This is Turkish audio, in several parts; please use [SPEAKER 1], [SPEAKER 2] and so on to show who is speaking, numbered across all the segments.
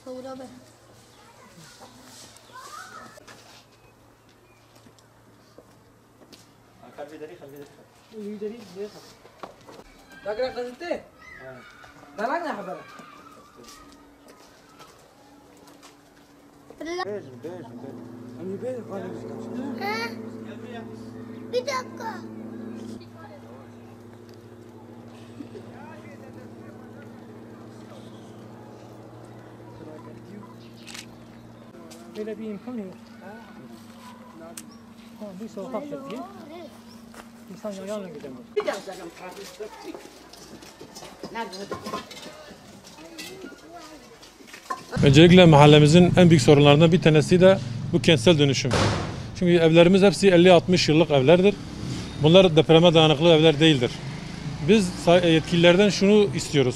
[SPEAKER 1] Sonra be.
[SPEAKER 2] تقرأ قصدي؟ دلعنا حبلا.
[SPEAKER 1] Bir dakika.
[SPEAKER 3] Böyle bir imkan yok. Bir sokak çekti. İnsan ayağına gidemez.
[SPEAKER 4] Öncelikle mahallemizin en büyük sorunlarından bir tanesi de bu kentsel dönüşüm. Çünkü evlerimiz hepsi 50-60 yıllık evlerdir. Bunlar depreme dayanıklı evler değildir. Biz yetkililerden şunu istiyoruz.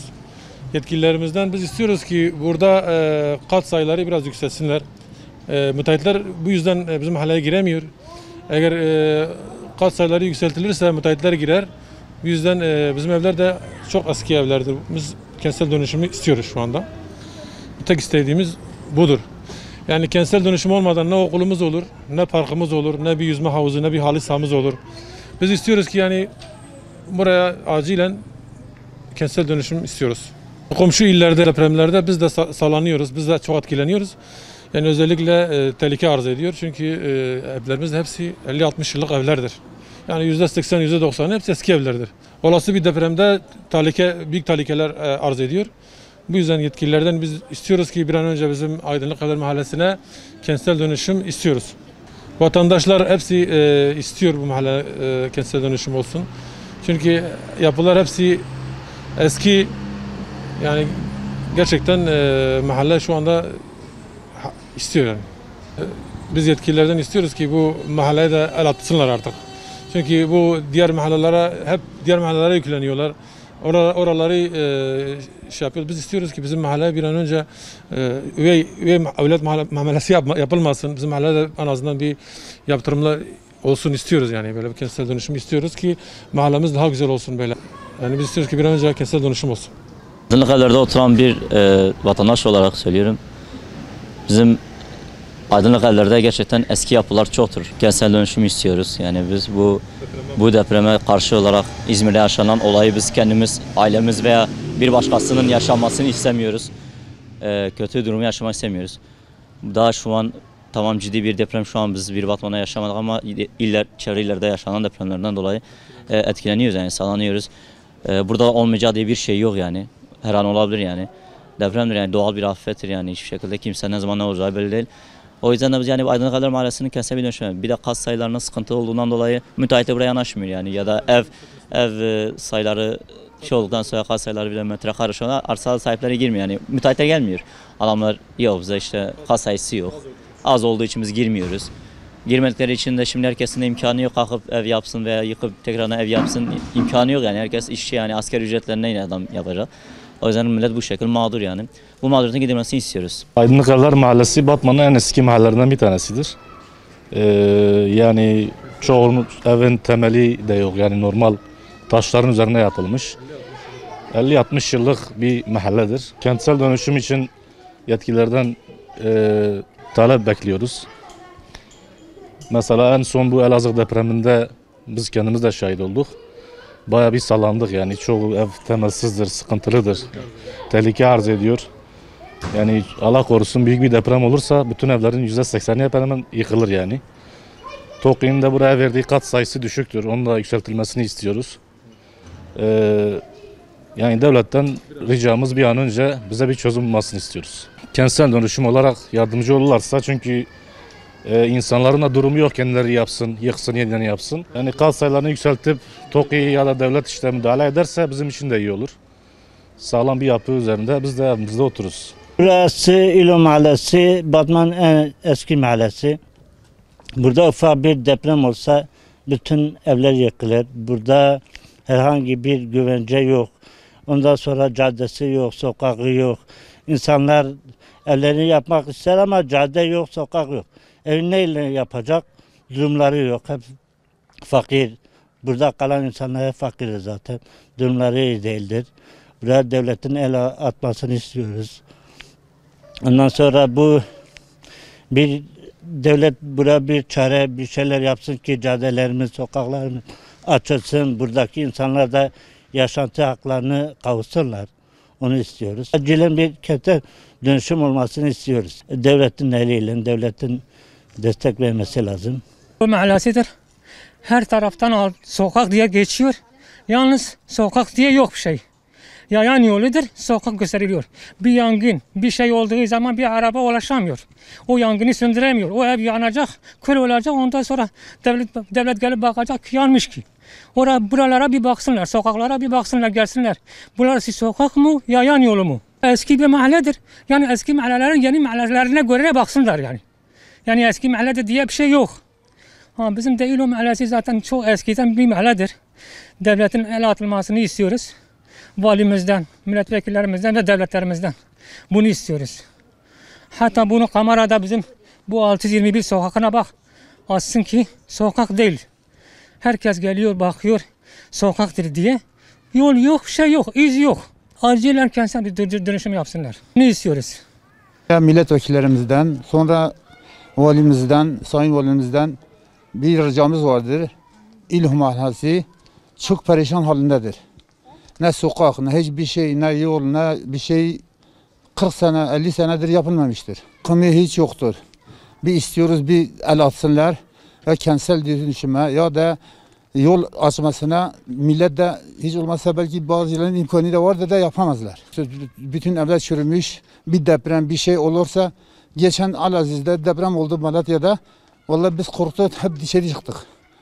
[SPEAKER 4] Yetkililerimizden biz istiyoruz ki burada kat sayıları biraz yükselsinler. Müteahhitler bu yüzden bizim mahalleye giremiyor. Eğer kat sayıları yükseltilirse müteahhitler girer. Bu yüzden bizim evler de çok eski evlerdir. Biz kentsel dönüşümü istiyoruz şu anda. Tek istediğimiz budur. Yani kentsel dönüşüm olmadan ne okulumuz olur, ne parkımız olur, ne bir yüzme havuzu, ne bir halı sahamız olur. Biz istiyoruz ki yani buraya acilen kentsel dönüşüm istiyoruz. Komşu illerde, depremlerde biz de sallanıyoruz, biz de çok etkileniyoruz. Yani özellikle tehlike arz ediyor çünkü evlerimiz hepsi 50-60 yıllık evlerdir. Yani %80, %90 hepsi eski evlerdir. Olası bir depremde büyük tehlikeler arz ediyor. Bu yüzden yetkililerden biz istiyoruz ki bir an önce bizim Aydınlık Evler Mahallesi'ne kentsel dönüşüm istiyoruz. Vatandaşlar hepsi istiyor bu mahalle kentsel dönüşüm olsun. Çünkü yapılar hepsi eski, yani gerçekten mahalle şu anda istiyor yani. Biz yetkililerden istiyoruz ki bu mahalleye de el atsınlar artık. Çünkü bu diğer mahallelere yükleniyorlar. Oraları şey yapıyor. Biz istiyoruz ki bizim mahalleye bir an önce üvey evlat muamelesi yapılmasın. Bizim mahallede en azından bir yaptırımlar olsun istiyoruz yani. Böyle bir kentsel dönüşüm istiyoruz ki mahallemiz daha güzel olsun böyle. Yani biz istiyoruz ki bir an önce kentsel dönüşüm olsun.
[SPEAKER 5] Aydınlık Evler'de oturan bir vatandaş olarak söylüyorum. Bizim Aydınlık Evler'de gerçekten eski yapılar çoktur. Kentsel dönüşüm istiyoruz. Yani biz bu depreme karşı olarak İzmir'de yaşanan olayı biz kendimiz, ailemiz veya bir başkasının yaşamasını istemiyoruz. Kötü durumu yaşamak istemiyoruz. Daha şu an tamam ciddi bir deprem, şu an biz bir Batman'da yaşamadık ama çevre illerde yaşanan depremlerden dolayı etkileniyoruz, yani sallanıyoruz. Burada olmayacağı diye bir şey yok yani. Her an olabilir yani. Depremdir yani, doğal bir afettir yani, hiçbir şekilde kimse ne zaman ne olacağı belli değil. O yüzden de biz yani Aydınlık Evler Mahallesi'nin kentsel bir dönüşümü, bir de kat sayılarının sıkıntı olduğundan dolayı müteahhit de buraya yanaşmıyor yani, ya da ev sayıları şey olduktan sonra kat sayıları bile metrekare şu an arsa sahipleri girmiyor yani, müteahhitler gelmiyor. Adamlar yok, bize işte kat sayısı yok, az olduğu için biz girmiyoruz. Girmedikleri için de şimdi herkesin de imkanı yok, kalkıp ev yapsın veya yıkıp tekrardan ev yapsın, imkanı yok yani, herkes işçi yani, asgari ücretlerine yine adam yapacak. O yüzden millet bu şekilde mağdur yani. Bu mağduriyetin giderilmesini istiyoruz.
[SPEAKER 6] Aydınlık Evler Mahallesi Batman'ın en eski mahallelerinden bir tanesidir. Yani çoğu evin temeli de yok, yani normal taşların üzerine yapılmış. 50-60 yıllık bir mahalledir. Kentsel dönüşüm için yetkililerden talep bekliyoruz. Mesela en son bu Elazığ depreminde biz kendimiz de şahit olduk. Bayağı bir sallandık yani. Çoğu ev temelsizdir, sıkıntılıdır. Tehlike arz ediyor. Yani Allah korusun büyük bir deprem olursa bütün evlerin %80'i hemen hemen yıkılır yani. TOKİ'nin de buraya verdiği kat sayısı düşüktür. Onun da yükseltilmesini istiyoruz. Yani devletten ricamız bir an önce bize bir çözüm bulmasını istiyoruz. Kentsel dönüşüm olarak yardımcı olurlarsa çünkü insanların da durumu yok kendileri yapsın, yıksın, yeniden yapsın. Yani kat sayılarını yükseltip TOKİ ya da devlet işte müdahale ederse bizim için de iyi olur. Sağlam bir yapı üzerinde biz de evimizde otururuz.
[SPEAKER 1] Burası İlo Mahallesi, Batman en eski mahallesi. Burada ufak bir deprem olsa bütün evler yıkılır. Burada herhangi bir güvence yok. Ondan sonra caddesi yok, sokağı yok. İnsanlar evlerini yapmak ister ama cadde yok, sokak yok. Evi neyle yapacak? Durumları yok. Hep fakir. Burada kalan insanlar hep fakir zaten. Durumları iyi değildir. Buraya devletin el atmasını istiyoruz. Ondan sonra bu bir devlet buraya bir çare, bir şeyler yapsın ki caddelerimiz, sokaklarımız açılsın. Buradaki insanlar da yaşantı haklarını kavuşsunlar. Onu istiyoruz. Acilen bir kentsel dönüşüm olmasını istiyoruz. Devletin eliyle, devletin destek vermesi lazım.
[SPEAKER 3] Bu mahallesidir. Her taraftan sokak diye geçiyor. Yalnız sokak diye yok bir şey. Yayan yoludur, sokak gösteriliyor. Bir yangın, bir şey olduğu zaman bir araba ulaşamıyor. O yangını söndüremiyor. O ev yanacak, kül olacak. Ondan sonra devlet gelip bakacak yanmış ki. Buralara bir baksınlar, sokaklara bir baksınlar, gelsinler. Burası sokak mı, yayan yolu mu? Eski bir mahalledir. Yani eski mahallelerin yeni mahallelerine göre baksınlar yani. Yani eski mahallede diye bir şey yok. Bizim de İlo Mahallesi zaten çok eskiden bir mahalledir. Devletin el atılmasını istiyoruz. Valimizden, milletvekillerimizden ve devletlerimizden bunu istiyoruz. Hatta bunu kamerada bizim bu 621 sokakına bak. Aslında ki sokak değil. Herkes geliyor bakıyor sokaktır diye. Yol yok, şey yok, iz yok. Acilen kentsel dönüşüm yapsınlar. Ne istiyoruz?
[SPEAKER 7] Milletvekillerimizden, sonra valimizden, sayın valimizden bir ricamız vardır. İlo Mahallesi çok perişan halindedir. Ne sokak, ne hiçbir şey, ne yol, ne bir şey 40 sene, 50 senedir yapılmamıştır. Kımı hiç yoktur. Bir istiyoruz bir el atsınlar ve kentsel dönüşüme ya da yol açmasına millet de hiç olmazsa belki bazılarının imkanı da vardır da yapamazlar. Bütün evler çürümüş, bir deprem bir şey olursa geçen Alaziz'de deprem oldu Malatya'da. Vallahi biz korktuk hep dışarı çıktık.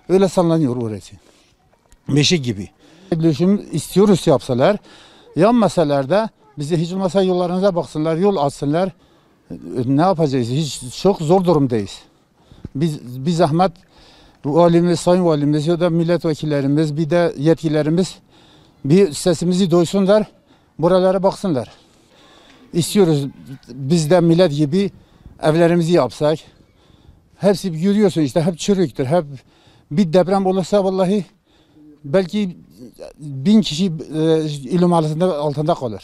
[SPEAKER 7] Öyle sallanıyor orası. Beşik gibi. Dönüşüm istiyoruz yapsalar. Yanmasalar da bize hiç olmazsa yollarınıza baksınlar, yol açsınlar. Ne yapacağız? Hiç çok zor durumdayız. Biz zahmet valimiz, sayın valimiz ya da milletvekillerimiz bir de yetkililerimiz bir sesimizi duysunlar, buralara baksınlar. İstiyoruz biz de millet gibi evlerimizi yapsak. Hepsi görüyorsun işte hep çürüktür. Hep bir deprem olursa vallahi belki 1000 kişi İlo Mahallesi'nde altında kalır.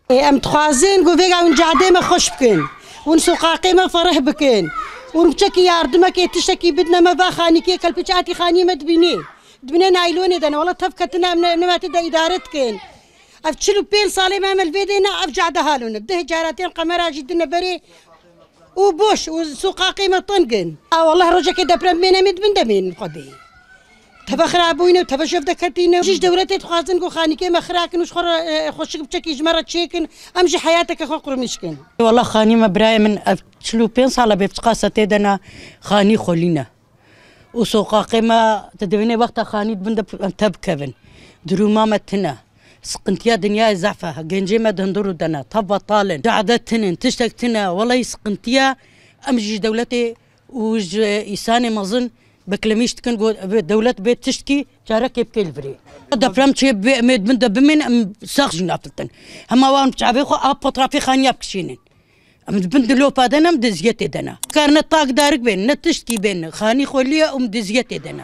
[SPEAKER 8] Em dixwazin govêga ew cadê me xweş bikin û soqaqê me fereh bikin û biçekî yardimekê tiştekî bidne me va xanîkê kelpiçatî xanî me dibîne naylonê de ne wala tev ketine em nemetê de îdare dikin. Ev 45 salê me em li vê de ne ev cadê halûne. Dih caratên qemera jî dine berê û boş û soqaqê me tingin. Wallah rojekê deprem bêne me dibin demên xwedê. تبا خرابوينه وتبا شوف دكتينه جيش دولتي تخازن كو خانيكي ما خراكن وش خر خوشك بتشكي جمره تشيكن امشي حياتك اخو قرمشكن والله خاني ما براي من شلو بين صاله بتقاسه تدنا خاني خولينا وسوقاقي ما تدبني وقت خاني بند تبكبن دروما متنا سقنتيا دنيا زعفه جنجي ما دندرو دنا طب طالن قعدتن تشتكتنا والله سقنتيا امشي دولتي وج إساني مظن بكلميش تكن دولة بيت تشتكي جارك يبكي الفري دبرم شيء بمد من دبمن ساق جنابتن هما وان شعبي خو اب طرافي خان يبكشينن ام بند لو بادنا مدزيت دنا كارنا طاق دارك بين نتشتكي بين خاني خوليه ام دزيت دنا